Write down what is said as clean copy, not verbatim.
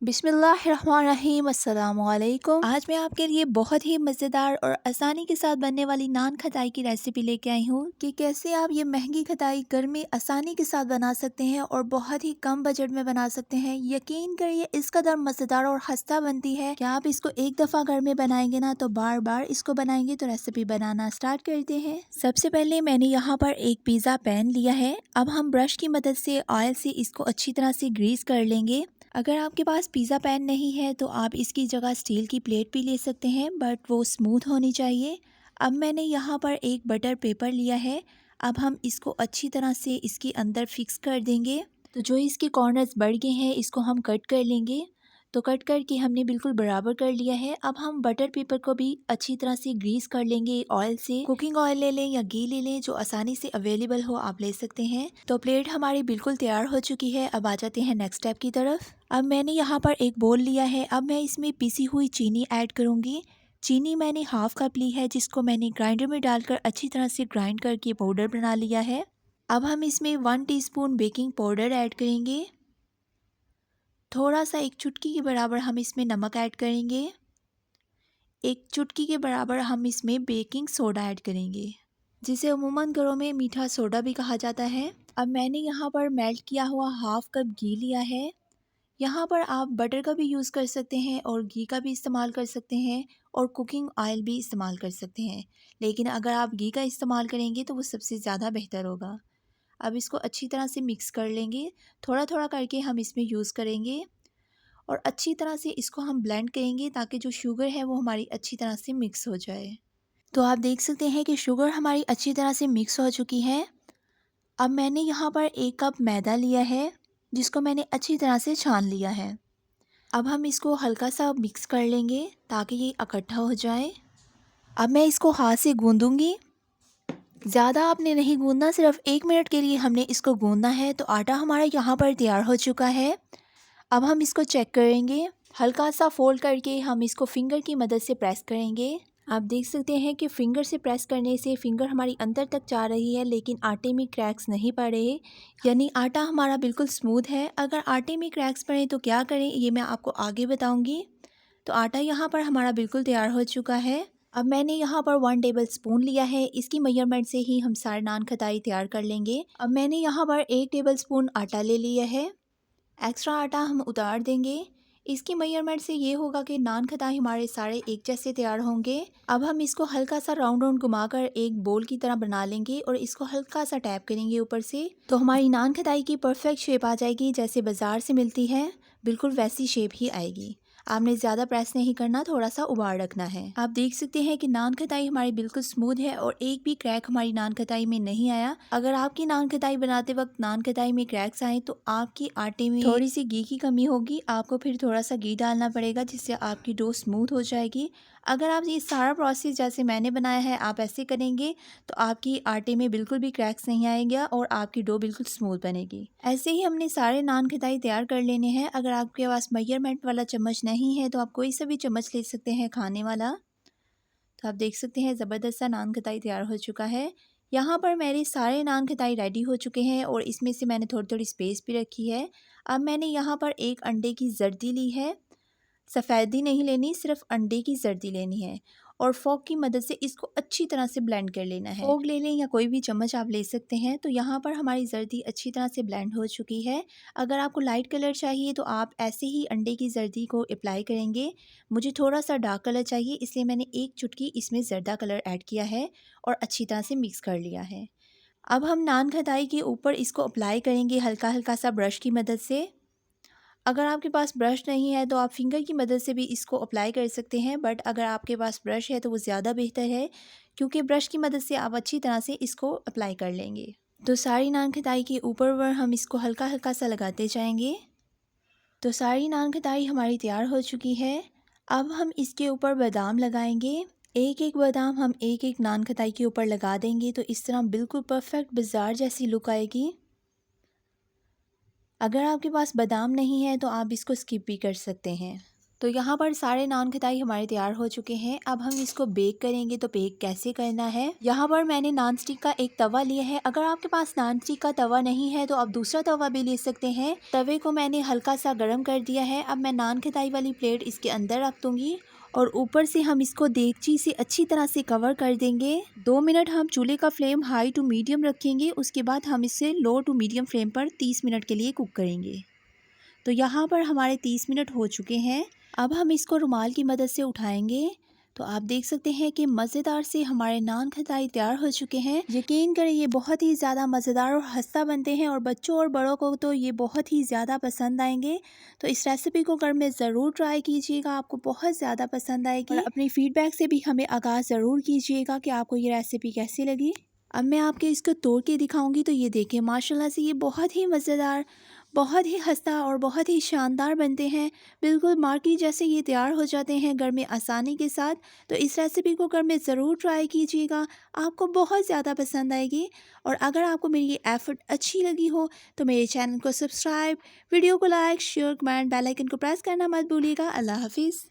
बिस्मिल्लाहिर्रहमानिर्रहीम अस्सलामुअलैकुम। आज मैं आपके लिए बहुत ही मज़ेदार और आसानी के साथ बनने वाली नान खटाई की रेसिपी लेके आई हूँ कि कैसे आप ये महंगी खटाई घर में आसानी के साथ बना सकते हैं और बहुत ही कम बजट में बना सकते हैं। यकीन करिए इस कदर मज़ेदार और खस्ता बनती है कि आप इसको एक दफ़ा घर में बनाएंगे ना तो बार बार इसको बनाएंगे। तो रेसिपी बनाना स्टार्ट करते हैं। सबसे पहले मैंने यहाँ पर एक पिज़्ज़ा पैन लिया है। अब हम ब्रश की मदद से ऑयल से इसको अच्छी तरह से ग्रीस कर लेंगे। अगर आपके पास पिज़्ज़ा पैन नहीं है तो आप इसकी जगह स्टील की प्लेट भी ले सकते हैं, बट वो स्मूथ होनी चाहिए। अब मैंने यहाँ पर एक बटर पेपर लिया है। अब हम इसको अच्छी तरह से इसके अंदर फिक्स कर देंगे। तो जो इसके कॉर्नर्स बढ़ गए हैं इसको हम कट कर लेंगे। तो कट करके हमने बिल्कुल बराबर कर लिया है। अब हम बटर पेपर को भी अच्छी तरह से ग्रीस कर लेंगे ऑयल से। कुकिंग ऑयल ले लें या घी ले लें, जो आसानी से अवेलेबल हो आप ले सकते हैं। तो प्लेट हमारी बिल्कुल तैयार हो चुकी है। अब आ जाते हैं नेक्स्ट स्टेप की तरफ। अब मैंने यहाँ पर एक बोल लिया है। अब मैं इसमें पिसी हुई चीनी ऐड करूँगी। चीनी मैंने हाफ कप ली है, जिसको मैंने ग्राइंडर में डालकर अच्छी तरह से ग्राइंड करके पाउडर बना लिया है। अब हम इसमें 1 टीस्पून बेकिंग पाउडर ऐड करेंगे। थोड़ा सा एक चुटकी के बराबर हम इसमें नमक ऐड करेंगे। एक चुटकी के बराबर हम इसमें बेकिंग सोडा ऐड करेंगे, जिसे अमूमन घरों में मीठा सोडा भी कहा जाता है। अब मैंने यहाँ पर मेल्ट किया हुआ हाफ कप घी लिया है। यहाँ पर आप बटर का भी यूज़ कर सकते हैं और घी का भी इस्तेमाल कर सकते हैं और कुकिंग ऑयल भी इस्तेमाल कर सकते हैं, लेकिन अगर आप घी का इस्तेमाल करेंगे तो वो सबसे ज़्यादा बेहतर होगा। अब इसको अच्छी तरह से मिक्स कर लेंगे। थोड़ा थोड़ा करके हम इसमें यूज़ करेंगे और अच्छी तरह से इसको हम ब्लेंड करेंगे ताकि जो शुगर है वो हमारी अच्छी तरह से मिक्स हो जाए। तो आप देख सकते हैं कि शुगर हमारी अच्छी तरह से मिक्स हो चुकी है। अब मैंने यहाँ पर 1 कप मैदा लिया है, जिसको मैंने अच्छी तरह से छान लिया है। अब हम इसको हल्का सा मिक्स कर लेंगे ताकि ये इकट्ठा हो जाए। अब मैं इसको हाथ से गूंदूंगी। ज़्यादा आपने नहीं गूंदना, सिर्फ 1 मिनट के लिए हमने इसको गूंदना है। तो आटा हमारा यहाँ पर तैयार हो चुका है। अब हम इसको चेक करेंगे। हल्का सा फोल्ड करके हम इसको फिंगर की मदद से प्रेस करेंगे। आप देख सकते हैं कि फिंगर से प्रेस करने से फिंगर हमारी अंदर तक जा रही है, लेकिन आटे में क्रैक्स नहीं पड़ रहे, यानी आटा हमारा बिल्कुल स्मूथ है। अगर आटे में क्रैक्स पड़े तो क्या करें ये मैं आपको आगे बताऊंगी। तो आटा यहाँ पर हमारा बिल्कुल तैयार हो चुका है। अब मैंने यहाँ पर 1 टेबल स्पून लिया है। इसकी मेजरमेंट से ही हम सारे नान खटाई तैयार कर लेंगे। अब मैंने यहाँ पर 1 टेबल स्पून आटा ले लिया है। एक्स्ट्रा आटा हम उतार देंगे। इसकी मेजरमेंट से ये होगा कि नान खटाई हमारे सारे एक जैसे तैयार होंगे। अब हम इसको हल्का सा राउंड राउंड घुमाकर एक बोल की तरह बना लेंगे और इसको हल्का सा टैप करेंगे ऊपर से। तो हमारी नान खटाई की परफेक्ट शेप आ जाएगी, जैसे बाज़ार से मिलती है बिल्कुल वैसी शेप ही आएगी। आपने ज़्यादा प्रेस नहीं करना, थोड़ा सा उबाल रखना है। आप देख सकते हैं कि नान खटाई हमारी बिल्कुल स्मूथ है और एक भी क्रैक हमारी नान खटाई में नहीं आया। अगर आपकी नान खटाई बनाते वक्त नान खटाई में क्रैक्स आए तो आपकी आटे में थोड़ी सी घी की कमी होगी। आपको फिर थोड़ा सा घी डालना पड़ेगा, जिससे आपकी डो स्मूथ हो जाएगी। अगर आप ये सारा प्रोसेस जैसे मैंने बनाया है आप ऐसे करेंगे तो आपकी आटे में बिल्कुल भी क्रैक्स नहीं आएगा और आपकी डो बिल्कुल स्मूथ बनेगी। ऐसे ही हमने सारे नान खटाई तैयार कर लेने हैं। अगर आपके पास मेजरमेंट वाला चम्मच नहीं है तो आप कोई सा भी चम्मच ले सकते हैं खाने वाला। तो आप देख सकते हैं ज़बरदस्त सा नान खटाई तैयार हो चुका है। यहाँ पर मेरे सारे नान खटाई रेडी हो चुके हैं और इसमें से मैंने थोड़ी थोड़ी स्पेस भी रखी है। अब मैंने यहाँ पर एक अंडे की जर्दी ली है। सफ़ेदी नहीं लेनी, सिर्फ अंडे की जर्दी लेनी है और फोक की मदद से इसको अच्छी तरह से ब्लेंड कर लेना है। फोक ले लें या कोई भी चम्मच आप ले सकते हैं। तो यहाँ पर हमारी जर्दी अच्छी तरह से ब्लेंड हो चुकी है। अगर आपको लाइट कलर चाहिए तो आप ऐसे ही अंडे की जर्दी को अप्लाई करेंगे। मुझे थोड़ा सा डार्क कलर चाहिए, इसलिए मैंने एक चुटकी इसमें जर्दा कलर ऐड किया है और अच्छी तरह से मिक्स कर लिया है। अब हम नान खटाई के ऊपर इसको अप्लाई करेंगे हल्का हल्का सा ब्रश की मदद से। अगर आपके पास ब्रश नहीं है तो आप फिंगर की मदद से भी इसको अप्लाई कर सकते हैं, बट अगर आपके पास ब्रश है तो वो ज़्यादा बेहतर है, क्योंकि ब्रश की मदद से आप अच्छी तरह से इसको अप्लाई कर लेंगे। तो सारी नान खटाई के ऊपर हम इसको हल्का हल्का सा लगाते जाएंगे। तो सारी नान खटाई हमारी तैयार हो चुकी है। अब हम इसके ऊपर बादाम लगाएंगे। एक एक बादाम हम एक एक नान खटाई के ऊपर लगा देंगे, तो इस तरह बिल्कुल परफेक्ट बाजार जैसी लुक आएगी। अगर आपके पास बादाम नहीं है तो आप इसको स्किप भी कर सकते हैं। तो यहाँ पर सारे नान खटाई हमारे तैयार हो चुके हैं। अब हम इसको बेक करेंगे। तो बेक कैसे करना है, यहाँ पर मैंने नॉन स्टिक का एक तवा लिया है। अगर आपके पास नॉन स्टिक का तवा नहीं है तो आप दूसरा तवा भी ले सकते हैं। तवे को मैंने हल्का सा गर्म कर दिया है। अब मैं नान खटाई वाली प्लेट इसके अंदर रख दूंगी और ऊपर से हम इसको देगची से अच्छी तरह से कवर कर देंगे। 2 मिनट हम चूल्हे का फ्लेम हाई टू मीडियम रखेंगे। उसके बाद हम इसे लो टू मीडियम फ्लेम पर 30 मिनट के लिए कुक करेंगे। तो यहाँ पर हमारे 30 मिनट हो चुके हैं। अब हम इसको रुमाल की मदद से उठाएंगे। तो आप देख सकते हैं कि मज़ेदार से हमारे नान खटाई तैयार हो चुके हैं। यकीन करें ये बहुत ही ज़्यादा मज़ेदार और खस्ता बनते हैं और बच्चों और बड़ों को तो ये बहुत ही ज़्यादा पसंद आएंगे। तो इस रेसिपी को घर में ज़रूर ट्राई कीजिएगा, आपको बहुत ज़्यादा पसंद आएगी। और अपनी फीडबैक से भी हमें आगाज़ ज़रूर कीजिएगा कि आपको ये रेसिपी कैसी लगी। अब मैं आपके इसको तोड़ के दिखाऊंगी। तो ये देखिए माशाल्लाह से ये बहुत ही मज़ेदार, बहुत ही खस्ता और बहुत ही शानदार बनते हैं। बिल्कुल मार्केट जैसे ये तैयार हो जाते हैं घर में आसानी के साथ। तो इस रेसिपी को घर में ज़रूर ट्राई कीजिएगा, आपको बहुत ज़्यादा पसंद आएगी। और अगर आपको मेरी ये एफर्ट अच्छी लगी हो तो मेरे चैनल को सब्सक्राइब, वीडियो को like, share, comment, bell icon को प्रेस करना मत भूलिएगा। अल्लाह हाफिज़।